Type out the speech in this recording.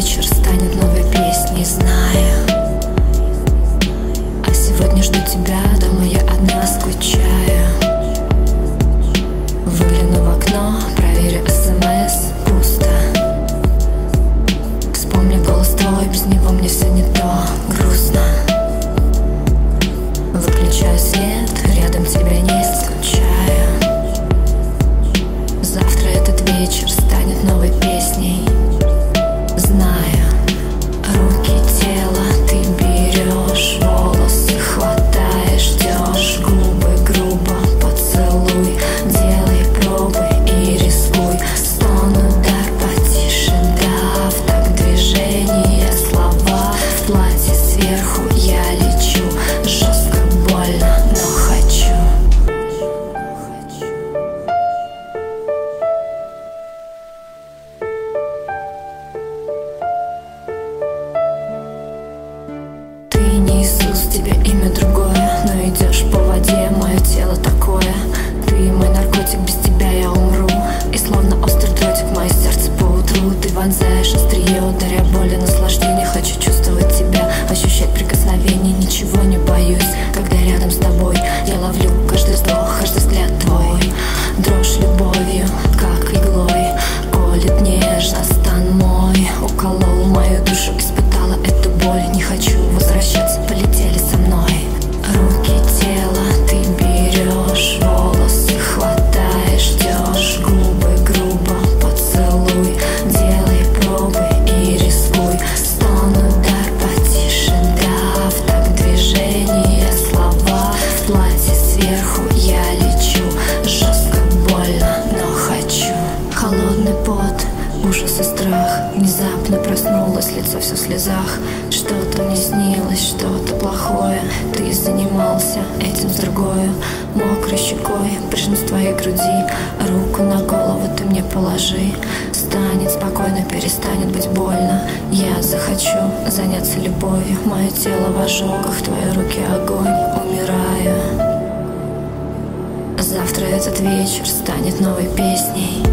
вечер станет новой песней, знаю. А сегодня жду тебя, дома я одна скучаю. Выгляну в окно, проверю СМС, пусто. Вспомни голос твой, без него мне все не то, грустно. Выключаю свет, рядом тебя не скучаю. Завтра этот вечер станет новой песней, знаю. Руки, тело ты берешь, волосы хватаешь, ждешь, губы грубо поцелуй, делай пробы и рискуй. Стон, удар потише, да, в такт движения слова. В платье сверху я лечу, жестко, больно, но хочу. Ты не Иисус, тебе имя другое, но идешь по воде, мое тело такое. Ты мой наркотик, без тебя я умру. И словно острый дротик в мое сердце поутру ты вонзаешь острие, ударя боль и наслаждение. Хочу чувствовать тебя, ощущать прикосновение, ничего не боюсь, когда рядом с тобой. Я ловлю каждый вздох, каждый взгляд твой. Дрожь любовью, как иглой, колет нежно стан мой. Уколол мою душу, испытала эту боль. Не хочу возвращаться, полетели со мной. Руки, тело ты берешь, волосы хватаешь, ждешь, губы грубо поцелуй, делай пробы и рискуй. Стон, удар потише, да, в такт движения слова. В платье сверху я лечу, жестко, больно, но хочу. Холодный пот, ужас и страх. Внезапно проснулась, лицо все в слезах. Что-то мне снилось, что-то плохое. Ты занимался этим с другою. Мокрой щекой прижмусь к твоей груди. Руку на голову ты мне положи. Станет спокойно, перестанет быть больно. Я захочу заняться любовью. Мое тело в ожогах, твои руки огонь. Умираю. Завтра этот вечер станет новой песней.